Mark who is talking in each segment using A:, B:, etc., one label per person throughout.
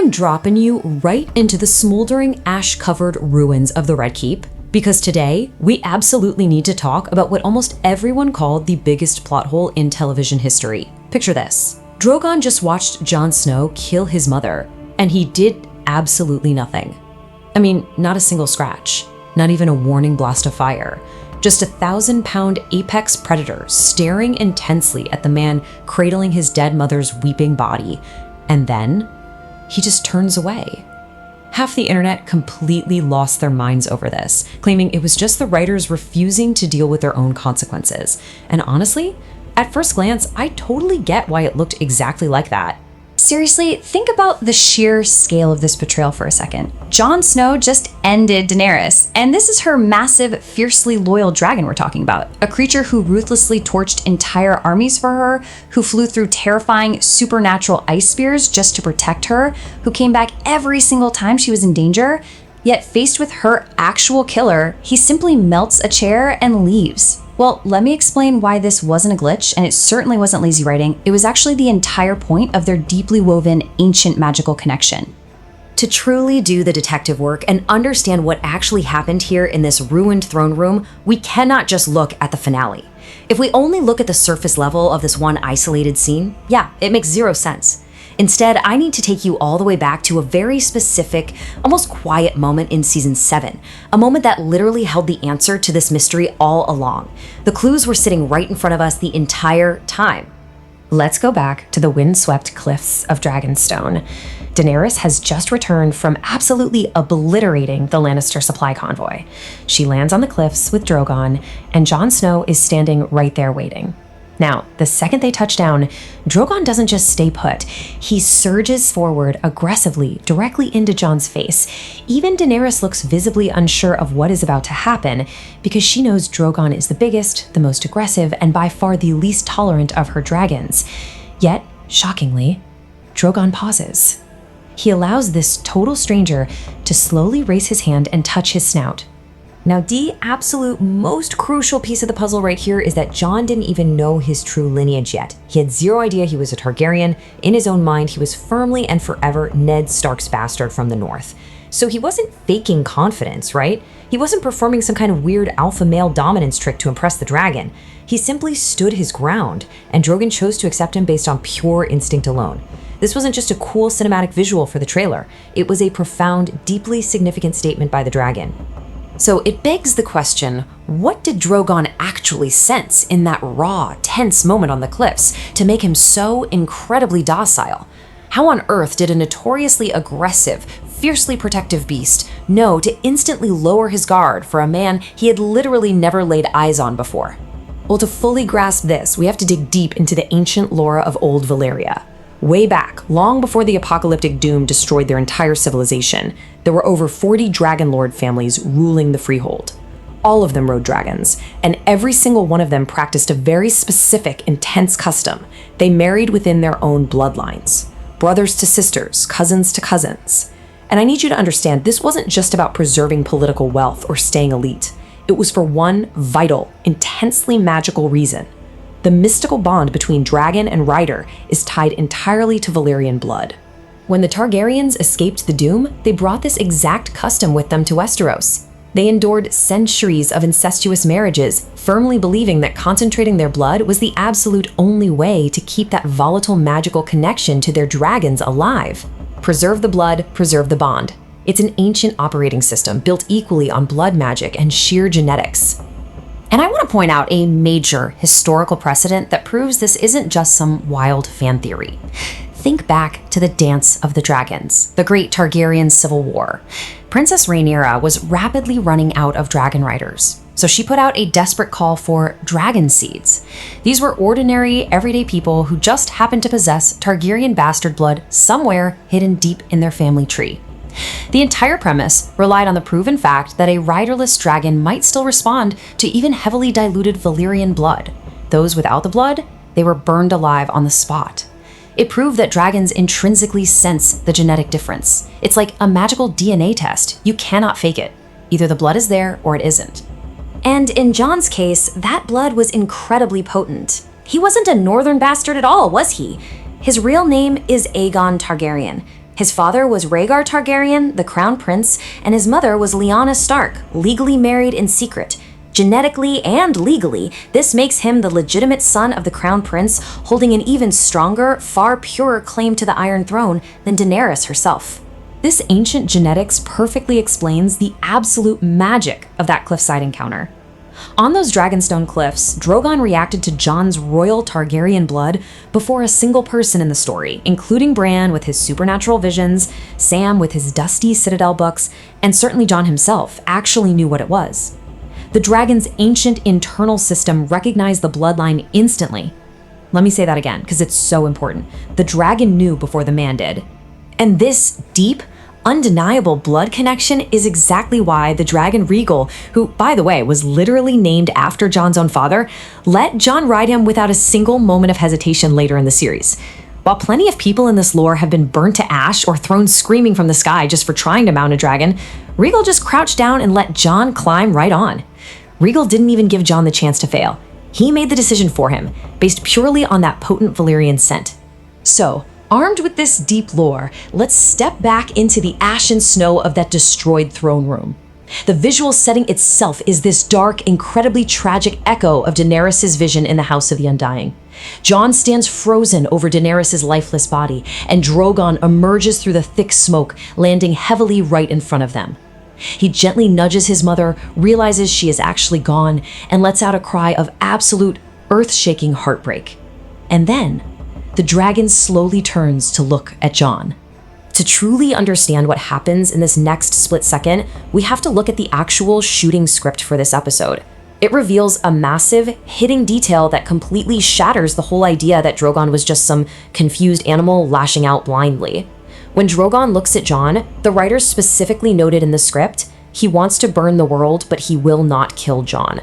A: I'm dropping you right into the smoldering, ash-covered ruins of the Red Keep, because today we absolutely need to talk about what almost everyone called the biggest plot hole in television history. Picture this. Drogon just watched Jon Snow kill his mother, and he did absolutely nothing. I mean, not a single scratch, not even a warning blast of fire. Just a 1,000-pound apex predator staring intensely at the man cradling his dead mother's weeping body. And then he just turns away. Half the internet completely lost their minds over this, claiming it was just the writers refusing to deal with their own consequences. And honestly, at first glance, I totally get why it looked exactly like that.
B: Seriously, think about the sheer scale of this betrayal for a second. Jon Snow just ended Daenerys, and this is her massive, fiercely loyal dragon we're talking about. A creature who ruthlessly torched entire armies for her, who flew through terrifying, supernatural ice spears just to protect her, who came back every single time she was in danger. Yet faced with her actual killer, he simply melts a chair and leaves. Well, let me explain why this wasn't a glitch, and it certainly wasn't lazy writing. It was actually the entire point of their deeply woven, ancient magical connection.
A: To truly do the detective work and understand what actually happened here in this ruined throne room, we cannot just look at the finale. If we only look at the surface level of this one isolated scene, yeah, it makes zero sense. Instead, I need to take you all the way back to a very specific, almost quiet moment in season 7, a moment that literally held the answer to this mystery all along. The clues were sitting right in front of us the entire time.
C: Let's go back to the windswept cliffs of Dragonstone. Daenerys has just returned from absolutely obliterating the Lannister supply convoy. She lands on the cliffs with Drogon, and Jon Snow is standing right there waiting. Now, the second they touch down, Drogon doesn't just stay put. He surges forward aggressively, directly into Jon's face. Even Daenerys looks visibly unsure of what is about to happen, because she knows Drogon is the biggest, the most aggressive, and by far the least tolerant of her dragons. Yet, shockingly, Drogon pauses. He allows this total stranger to slowly raise his hand and touch his snout. Now, the absolute most crucial piece of the puzzle right here is that Jon didn't even know his true lineage yet. He had zero idea he was a Targaryen. In his own mind, he was firmly and forever Ned Stark's bastard from the north. So he wasn't faking confidence, right? He wasn't performing some kind of weird alpha male dominance trick to impress the dragon. He simply stood his ground, and Drogon chose to accept him based on pure instinct alone. This wasn't just a cool cinematic visual for the trailer. It was a profound, deeply significant statement by the dragon. So it begs the question, what did Drogon actually sense in that raw, tense moment on the cliffs to make him so incredibly docile? How on earth did a notoriously aggressive, fiercely protective beast know to instantly lower his guard for a man he had literally never laid eyes on before? Well, to fully grasp this, we have to dig deep into the ancient lore of old Valyria. Way back, long before the apocalyptic doom destroyed their entire civilization, there were over 40 dragon lord families ruling the freehold. All of them rode dragons, and every single one of them practiced a very specific, intense custom. They married within their own bloodlines. Brothers to sisters, cousins to cousins. And I need you to understand, this wasn't just about preserving political wealth or staying elite. It was for one vital, intensely magical reason. The mystical bond between dragon and rider is tied entirely to Valyrian blood. When the Targaryens escaped the doom, they brought this exact custom with them to Westeros. They endured centuries of incestuous marriages, firmly believing that concentrating their blood was the absolute only way to keep that volatile magical connection to their dragons alive. Preserve the blood, preserve the bond. It's an ancient operating system built equally on blood magic and sheer genetics. And I want to point out a major historical precedent that proves this isn't just some wild fan theory. Think back to the Dance of the Dragons, the Great Targaryen Civil War. Princess Rhaenyra was rapidly running out of dragon riders, so she put out a desperate call for dragon seeds. These were ordinary, everyday people who just happened to possess Targaryen bastard blood somewhere hidden deep in their family tree. The entire premise relied on the proven fact that a riderless dragon might still respond to even heavily diluted Valyrian blood. Those without the blood, they were burned alive on the spot. It proved that dragons intrinsically sense the genetic difference. It's like a magical DNA test. You cannot fake it. Either the blood is there or it isn't. And in Jon's case, that blood was incredibly potent. He wasn't a northern bastard at all, was he? His real name is Aegon Targaryen.
A: His father was Rhaegar Targaryen, the crown prince, and his mother was Lyanna Stark, legally married in secret. Genetically and legally, this makes him the legitimate son of the crown prince, holding an even stronger, far purer claim to the Iron Throne than Daenerys herself. This ancient genetics perfectly explains the absolute magic of that cliffside encounter. On those Dragonstone cliffs, Drogon reacted to Jon's royal Targaryen blood before a single person in the story, including Bran with his supernatural visions, Sam with his dusty citadel books, and certainly Jon himself actually knew what it was. The dragon's ancient internal system recognized the bloodline instantly. Let me say that again, because it's so important. The dragon knew before the man did. And this deep, undeniable blood connection is exactly why the dragon Rhaegal, who, by the way, was literally named after Jon's own father, let Jon ride him without a single moment of hesitation later in the series. While plenty of people in this lore have been burnt to ash or thrown screaming from the sky just for trying to mount a dragon, Rhaegal just crouched down and let Jon climb right on. Rhaegal didn't even give Jon the chance to fail. He made the decision for him, based purely on that potent Valyrian scent. So, armed with this deep lore, let's step back into the ash and snow of that destroyed throne room. The visual setting itself is this dark, incredibly tragic echo of Daenerys' vision in the House of the Undying. Jon stands frozen over Daenerys' lifeless body, and Drogon emerges through the thick smoke, landing heavily right in front of them. He gently nudges his mother, realizes she is actually gone, and lets out a cry of absolute, earth-shaking heartbreak. And then, the dragon slowly turns to look at Jon. To truly understand what happens in this next split second, we have to look at the actual shooting script for this episode. It reveals a massive, hitting detail that completely shatters the whole idea that Drogon was just some confused animal lashing out blindly. When Drogon looks at Jon, the writers specifically noted in the script, he wants to burn the world, but he will not kill Jon.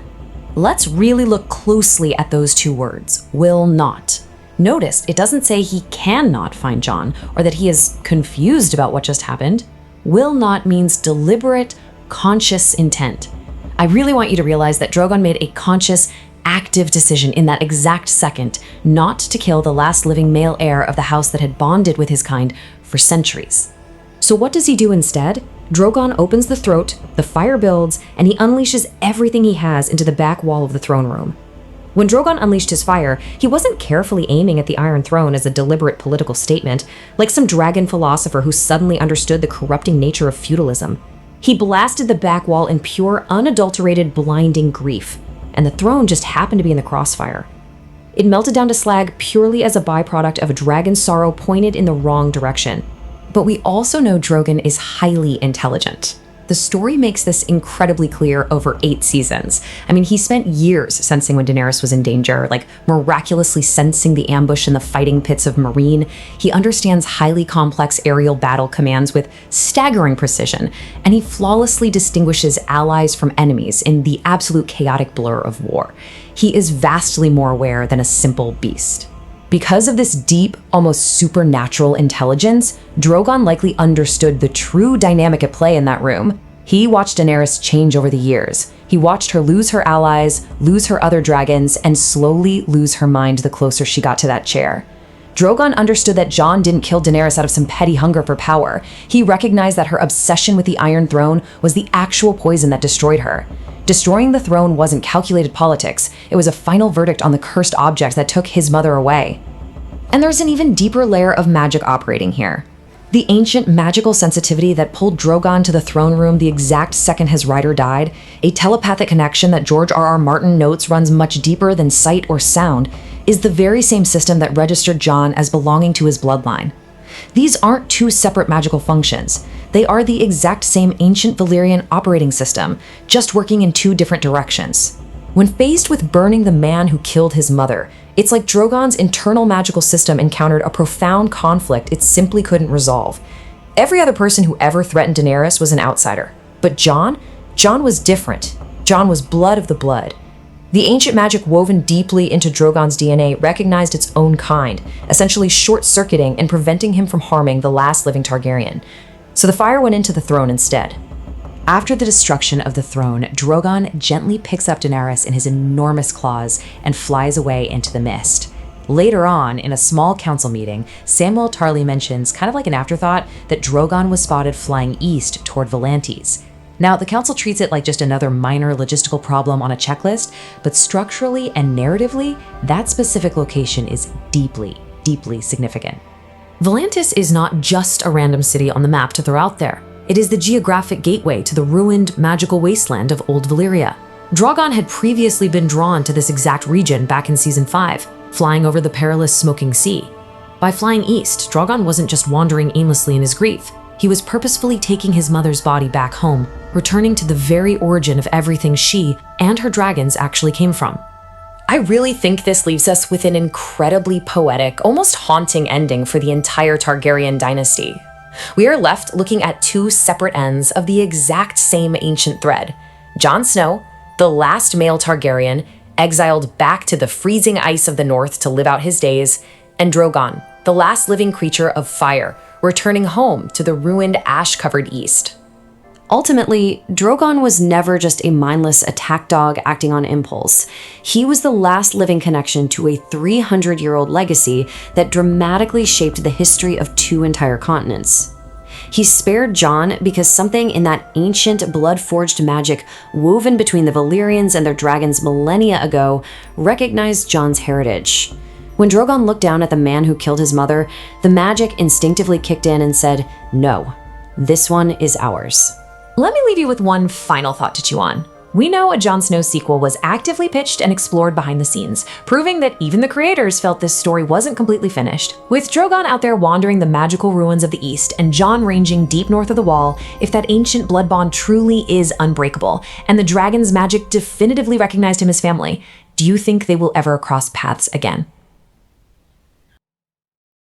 A: Let's really look closely at those two words, will not. Notice it doesn't say he cannot find Jon or that he is confused about what just happened. Will not means deliberate, conscious intent. I really want you to realize that Drogon made a conscious, active decision in that exact second not to kill the last living male heir of the house that had bonded with his kind for centuries. So what does he do instead? Drogon opens the throat, the fire builds, and he unleashes everything he has into the back wall of the throne room. When Drogon unleashed his fire, he wasn't carefully aiming at the Iron Throne as a deliberate political statement, like some dragon philosopher who suddenly understood the corrupting nature of feudalism. He blasted the back wall in pure, unadulterated, blinding grief, and the throne just happened to be in the crossfire. It melted down to slag purely as a byproduct of a dragon's sorrow pointed in the wrong direction. But we also know Drogon is highly intelligent. The story makes this incredibly clear over 8 seasons. I mean, he spent years sensing when Daenerys was in danger, like miraculously sensing the ambush in the fighting pits of Meereen. He understands highly complex aerial battle commands with staggering precision, and he flawlessly distinguishes allies from enemies in the absolute chaotic blur of war. He is vastly more aware than a simple beast. Because of this deep, almost supernatural intelligence, Drogon likely understood the true dynamic at play in that room. He watched Daenerys change over the years. He watched her lose her allies, lose her other dragons, and slowly lose her mind the closer she got to that chair. Drogon understood that Jon didn't kill Daenerys out of some petty hunger for power. He recognized that her obsession with the Iron Throne was the actual poison that destroyed her. Destroying the throne wasn't calculated politics. It was a final verdict on the cursed object that took his mother away. And there's an even deeper layer of magic operating here. The ancient magical sensitivity that pulled Drogon to the throne room the exact second his rider died, a telepathic connection that George R.R. Martin notes runs much deeper than sight or sound, is the very same system that registered Jon as belonging to his bloodline. These aren't two separate magical functions. They are the exact same ancient Valyrian operating system, just working in 2 different directions. When faced with burning the man who killed his mother, it's like Drogon's internal magical system encountered a profound conflict it simply couldn't resolve. Every other person who ever threatened Daenerys was an outsider. But Jon was different. Jon was blood of the blood. The ancient magic woven deeply into Drogon's DNA recognized its own kind, essentially short-circuiting and preventing him from harming the last living Targaryen. So the fire went into the throne instead. After the destruction of the throne, Drogon gently picks up Daenerys in his enormous claws and flies away into the mist. Later on, in a small council meeting, Samwell Tarly mentions, kind of like an afterthought, that Drogon was spotted flying east toward Volantes. Now, the council treats it like just another minor logistical problem on a checklist, but structurally and narratively, that specific location is deeply, deeply significant. Volantes is not just a random city on the map to throw out there. It is the geographic gateway to the ruined, magical wasteland of Old Valyria. Drogon had previously been drawn to this exact region back in Season 5, flying over the perilous Smoking Sea. By flying east, Drogon wasn't just wandering aimlessly in his grief. He was purposefully taking his mother's body back home, returning to the very origin of everything she and her dragons actually came from. I really think this leaves us with an incredibly poetic, almost haunting ending for the entire Targaryen dynasty. We are left looking at two separate ends of the exact same ancient thread. Jon Snow, the last male Targaryen, exiled back to the freezing ice of the north to live out his days, and Drogon, the last living creature of fire, returning home to the ruined, ash-covered east. Ultimately, Drogon was never just a mindless attack dog acting on impulse. He was the last living connection to a 300-year-old legacy that dramatically shaped the history of two entire continents. He spared Jon because something in that ancient, blood-forged magic woven between the Valyrians and their dragons millennia ago recognized Jon's heritage. When Drogon looked down at the man who killed his mother, the magic instinctively kicked in and said, "No, this one is ours."
C: Let me leave you with one final thought to chew on. We know a Jon Snow sequel was actively pitched and explored behind the scenes, proving that even the creators felt this story wasn't completely finished. With Drogon out there wandering the magical ruins of the East and Jon ranging deep north of the Wall, if that ancient blood bond truly is unbreakable, and the dragon's magic definitively recognized him as family, do you think they will ever cross paths again?